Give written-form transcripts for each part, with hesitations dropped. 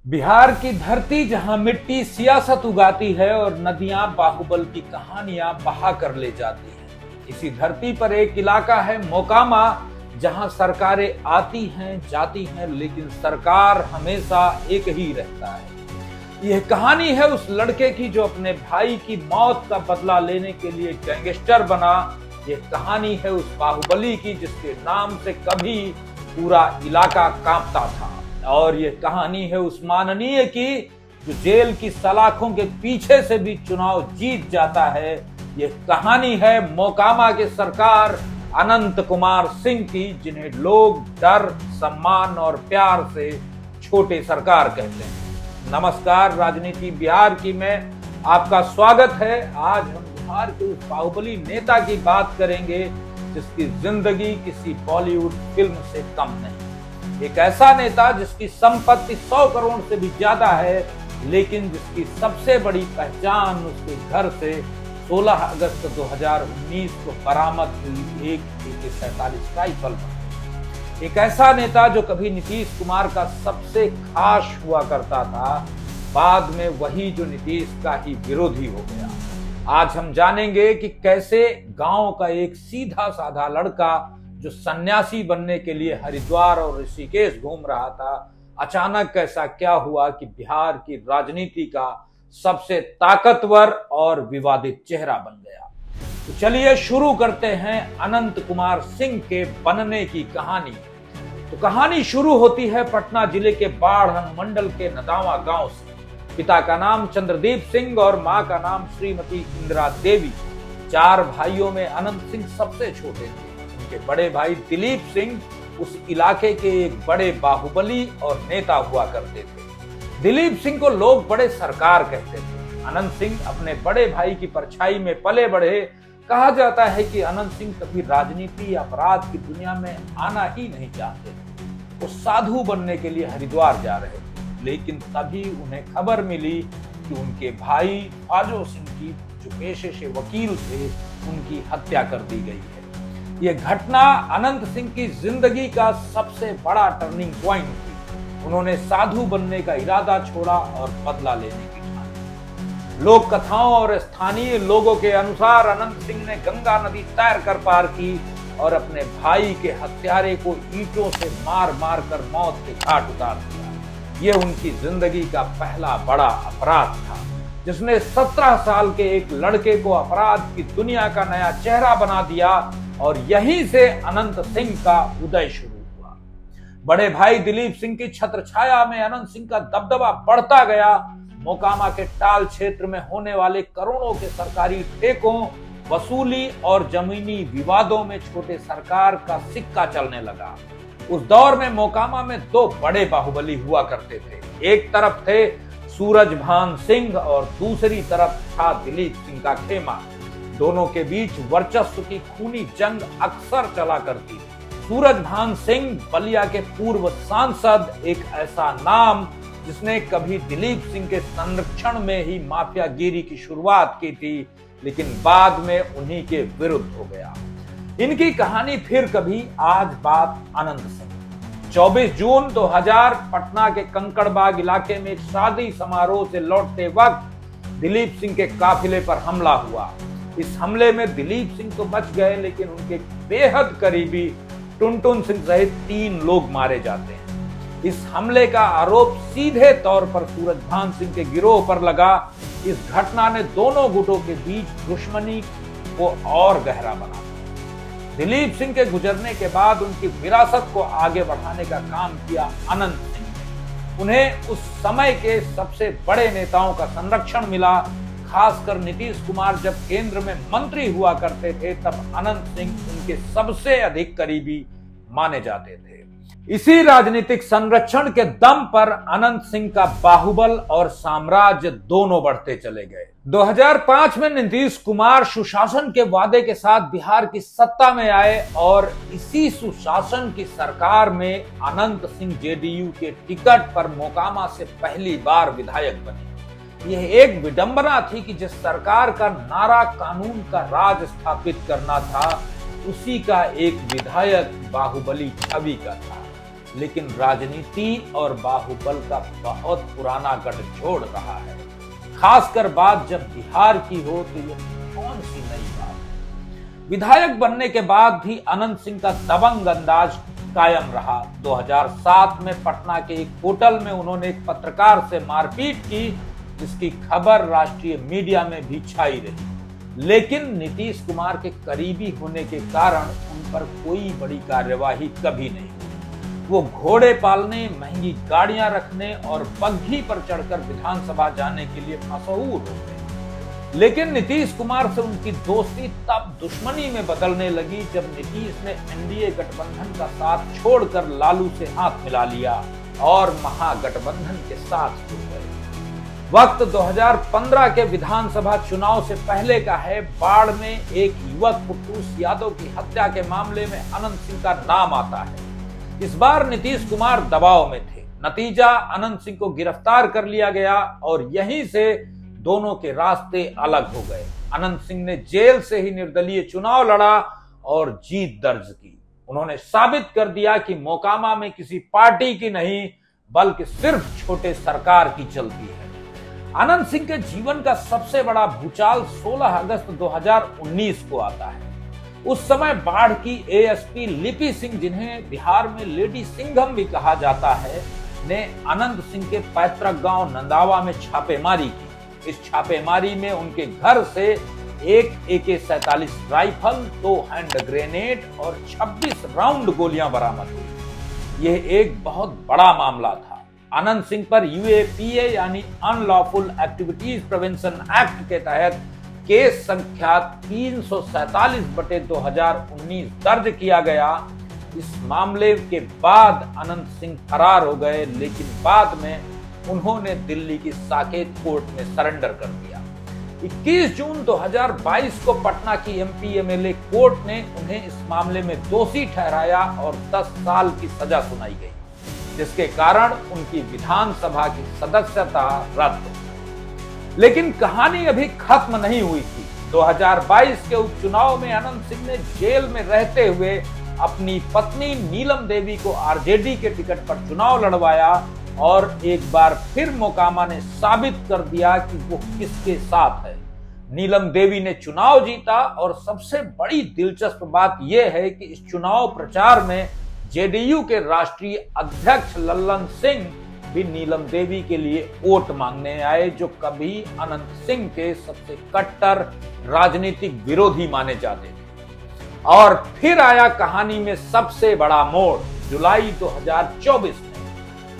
बिहार की धरती जहां मिट्टी सियासत उगाती है और नदियां बाहुबल की कहानियां बहा कर ले जाती हैं। इसी धरती पर एक इलाका है मोकामा, जहां सरकारें आती हैं जाती हैं, लेकिन सरकार हमेशा एक ही रहता है। यह कहानी है उस लड़के की जो अपने भाई की मौत का बदला लेने के लिए गैंगस्टर बना। यह कहानी है उस बाहुबली की जिसके नाम से कभी पूरा इलाका कांपता था। और ये कहानी है उस माननीय की जो जेल की सलाखों के पीछे से भी चुनाव जीत जाता है। ये कहानी है मोकामा के सरकार अनंत कुमार सिंह की, जिन्हें लोग डर, सम्मान और प्यार से छोटे सरकार कहते हैं। नमस्कार, राजनीति बिहार की में आपका स्वागत है। आज हम बिहार के उस बाहुबली नेता की बात करेंगे जिसकी जिंदगी किसी बॉलीवुड फिल्म से कम नहीं। एक ऐसा नेता जिसकी संपत्ति 100 करोड़ से भी ज्यादा है, लेकिन जिसकी सबसे बड़ी पहचान उसके घर से 16 अगस्त 2019 को बरामद हुई एक AK-47 राइफल। एक ऐसा नेता जो कभी नीतीश कुमार का सबसे खास हुआ करता था, बाद में वही जो नीतीश का ही विरोधी हो गया। आज हम जानेंगे कि कैसे गांव का एक सीधा साधा लड़का जो सन्यासी बनने के लिए हरिद्वार और ऋषिकेश घूम रहा था, अचानक ऐसा क्या हुआ कि बिहार की राजनीति का सबसे ताकतवर और विवादित चेहरा बन गया। तो चलिए शुरू करते हैं अनंत कुमार सिंह के बनने की कहानी। तो कहानी शुरू होती है पटना जिले के बाढ़ अनुमंडल के नदावा गांव से। पिता का नाम चंद्रदीप सिंह और मां का नाम श्रीमती इंदिरा देवी। 4 भाइयों में अनंत सिंह सबसे छोटे थे। उनके बड़े भाई दिलीप सिंह उस इलाके के एक बड़े बाहुबली और नेता हुआ करते थे। दिलीप सिंह को लोग बड़े सरकार कहते थे। अनंत सिंह अपने बड़े भाई की परछाई में पले बढ़े। कहा जाता है कि अनंत सिंह कभी राजनीति या अपराध की दुनिया में आना ही नहीं चाहते थे। वो साधु बनने के लिए हरिद्वार जा रहे थे, लेकिन तभी उन्हें खबर मिली कि उनके भाई फाजो सिंह की जो पेशे से वकील थे, उनकी हत्या कर दी गई है। यह घटना अनंत सिंह की जिंदगी का सबसे बड़ा टर्निंग पॉइंट थी। उन्होंने साधु बनने का इरादा छोड़ा और बदला लेने की ठानी। लोक कथाओं और स्थानीय लोगों के अनुसार अनंत सिंह ने गंगा नदी तैर कर पार की और अपने भाई के हत्यारे को ईंटों से मार मार कर मौत के घाट उतार दिया। यह उनकी जिंदगी का पहला बड़ा अपराध था, जिसने 17 साल के एक लड़के को अपराध की दुनिया का नया चेहरा बना दिया। और यहीं से अनंत सिंह का उदय शुरू हुआ। बड़े भाई दिलीप सिंह की छत्र छाया में अनंत सिंह का दबदबा बढ़ता गया। मोकामा के टाल क्षेत्र में होने वाले करोड़ों के सरकारी ठेकों, वसूली और जमीनी विवादों में छोटे सरकार का सिक्का चलने लगा। उस दौर में मोकामा में 2 बड़े बाहुबली हुआ करते थे। एक तरफ थे सूरजभान सिंह और दूसरी तरफ था दिलीप सिंह का खेमा। दोनों के बीच वर्चस्व की खूनी जंग अक्सर चला करती। सूरजभान सिंह बलिया के पूर्व सांसद, एक ऐसा नाम जिसने कभी दिलीप सिंह के संरक्षण में ही माफियागिरी की शुरुआत की थी, लेकिन बाद में उन्हीं के विरुद्ध हो गया। इनकी कहानी फिर कभी। आज बात अनंत सिंह। 24 जून 2000 पटना के कंकड़बाग इलाके में एक शादी समारोह से लौटते वक्त दिलीप सिंह के काफिले पर हमला हुआ। इस हमले में दिलीप सिंह तो बच गए, लेकिन उनके बेहद करीबी टुनटुन सिंह सहित 3 लोग मारे जाते हैं। इस हमले का आरोप सीधे तौर पर सूरजभान सिंह के गिरोह पर लगा। इस घटना ने दोनों गुटों के बीच दुश्मनी को और गहरा बना दिया। दिलीप सिंह के गुजरने के बाद उनकी विरासत को आगे बढ़ाने का काम किया अनंत सिंह ने। उन्हें उस समय के सबसे बड़े नेताओं का संरक्षण मिला। खासकर नीतीश कुमार जब केंद्र में मंत्री हुआ करते थे, तब अनंत सिंह उनके सबसे अधिक करीबी माने जाते थे। इसी राजनीतिक संरक्षण के दम पर अनंत सिंह का बाहुबल और साम्राज्य दोनों बढ़ते चले गए। 2005 में नीतीश कुमार सुशासन के वादे के साथ बिहार की सत्ता में आए और इसी सुशासन की सरकार में अनंत सिंह JDU के टिकट पर मोकामा से पहली बार विधायक बने। यह एक विडंबना थी कि जिस सरकार का नारा कानून का राज स्थापित करना था, उसी का एक विधायक बाहुबली छवि का था। लेकिन राजनीति और बाहुबल का बहुत पुराना गठजोड़ रहा है। खासकर बात जब बिहार की हो तो यह कौन सी नई बात है। विधायक बनने के बाद भी अनंत सिंह का दबंग अंदाज कायम रहा। 2007 में पटना के एक होटल में उन्होंने एक पत्रकार से मारपीट की, जिसकी खबर राष्ट्रीय मीडिया में भी छाई रही। लेकिन नीतीश कुमार के करीबी होने के कारण उन पर कोई बड़ी कार्यवाही कभी नहीं हुई। वो घोड़े पालने, महंगी गाड़ियां रखने और बग्घी पर चढ़कर विधानसभा जाने के लिए मशहूर हो गए। लेकिन नीतीश कुमार से उनकी दोस्ती तब दुश्मनी में बदलने लगी जब नीतीश ने एनडीए गठबंधन का साथ छोड़कर लालू से हाथ मिला लिया और महागठबंधन के साथ जुड़ गए। वक्त 2015 के विधानसभा चुनाव से पहले का है। बाढ़ में एक युवक कुट्टूस यादव की हत्या के मामले में अनंत सिंह का नाम आता है। इस बार नीतीश कुमार दबाव में थे। नतीजा, अनंत सिंह को गिरफ्तार कर लिया गया और यहीं से दोनों के रास्ते अलग हो गए। अनंत सिंह ने जेल से ही निर्दलीय चुनाव लड़ा और जीत दर्ज की। उन्होंने साबित कर दिया कि मोकामा में किसी पार्टी की नहीं बल्कि सिर्फ छोटे सरकार की चलती है। अनंत सिंह के जीवन का सबसे बड़ा भूचाल 16 अगस्त 2019 को आता है। उस समय बाढ़ की एएसपी लिपि सिंह, जिन्हें बिहार में लेडी सिंघम भी कहा जाता है, ने अनंत सिंह के पैतृक गांव नंदावा में छापेमारी की। इस छापेमारी में उनके घर से एक AK-47 राइफल, 2 हैंड ग्रेनेड और 26 राउंड गोलियां बरामद हुई। यह एक बहुत बड़ा मामला था। अनंत सिंह पर UAPA यानी अनलॉफुल एक्टिविटीज प्रिवेंशन एक्ट के तहत केस संख्या 347/2019 दर्ज किया गया। इस मामले के बाद अनंत सिंह फरार हो गए, लेकिन बाद में उन्होंने दिल्ली की साकेत कोर्ट में सरेंडर कर दिया। 21 जून 2022 को पटना की MP MLA कोर्ट ने उन्हें इस मामले में दोषी ठहराया और 10 साल की सजा सुनाई गई, जिसके कारण उनकी विधानसभा की सदस्यता रद्द हो गई। लेकिन कहानी अभी खत्म नहीं हुई थी। 2022 के उपचुनाव में अनंत सिंह ने जेल में रहते हुए अपनी पत्नी नीलम देवी को RJD के टिकट पर चुनाव लड़वाया और एक बार फिर मोकामा ने साबित कर दिया कि वो किसके साथ है। नीलम देवी ने चुनाव जीता और सबसे बड़ी दिलचस्प बात यह है कि इस चुनाव प्रचार में JDU के राष्ट्रीय अध्यक्ष लल्लन सिंह भी नीलम देवी के लिए वोट मांगने आए, जो कभी अनंत सिंह के सबसे कट्टर राजनीतिक विरोधी माने जाते थे। और फिर आया कहानी में सबसे बड़ा मोड़। जुलाई 2024 में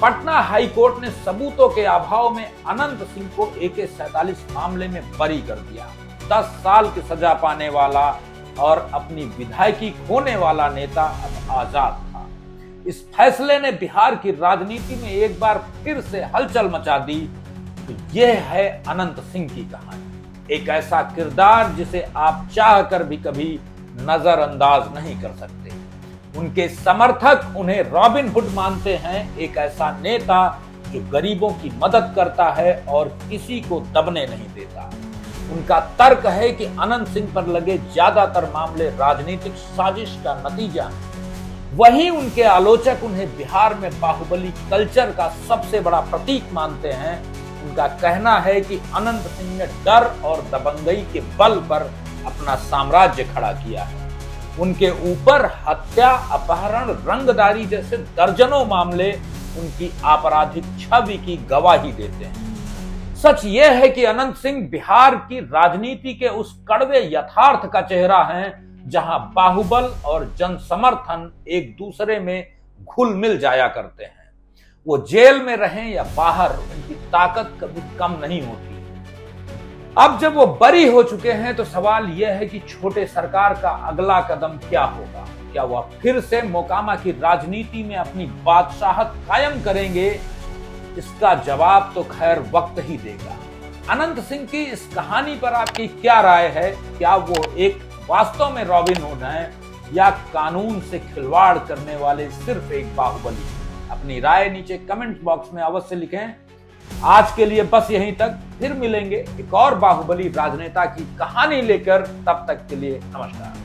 पटना हाई कोर्ट ने सबूतों के अभाव में अनंत सिंह को AK-47 मामले में बरी कर दिया। 10 साल की सजा पाने वाला और अपनी विधायकी खोने वाला नेता अब आजाद था। इस फैसले ने बिहार की राजनीति में एक बार फिर से हलचल मचा दी। तो यह है अनंत सिंह की कहानी, एक ऐसा किरदार जिसे आप चाहकर भी कभी नजरअंदाज नहीं कर सकते। उनके समर्थक उन्हें रॉबिन हुड मानते हैं, एक ऐसा नेता जो गरीबों की मदद करता है और किसी को दबने नहीं देता। उनका तर्क है कि अनंत सिंह पर लगे ज्यादातर मामले राजनीतिक साजिश का नतीजा है। वहीं उनके आलोचक उन्हें बिहार में बाहुबली कल्चर का सबसे बड़ा प्रतीक मानते हैं। उनका कहना है कि अनंत सिंह ने डर और दबंगई के बल पर अपना साम्राज्य खड़ा किया है। उनके ऊपर हत्या, अपहरण, रंगदारी जैसे दर्जनों मामले उनकी आपराधिक छवि की गवाही देते हैं। सच यह है कि अनंत सिंह बिहार की राजनीति के उस कड़वे यथार्थ का चेहरा है जहां बाहुबल और जन समर्थन एक दूसरे में घुल मिल जाया करते हैं। वो जेल में रहें या बाहर, उनकी ताकत कभी कम नहीं होती। अब जब वो बरी हो चुके हैं तो सवाल यह है कि छोटे सरकार का अगला कदम क्या होगा। क्या वह फिर से मोकामा की राजनीति में अपनी बादशाहत कायम करेंगे? इसका जवाब तो खैर वक्त ही देगा। अनंत सिंह की इस कहानी पर आपकी क्या राय है? क्या वो एक वास्तव में रॉबिन हुड हैं या कानून से खिलवाड़ करने वाले सिर्फ एक बाहुबली? अपनी राय नीचे कमेंट बॉक्स में अवश्य लिखें। आज के लिए बस यहीं तक, फिर मिलेंगे एक और बाहुबली राजनेता की कहानी लेकर। तब तक के लिए नमस्कार।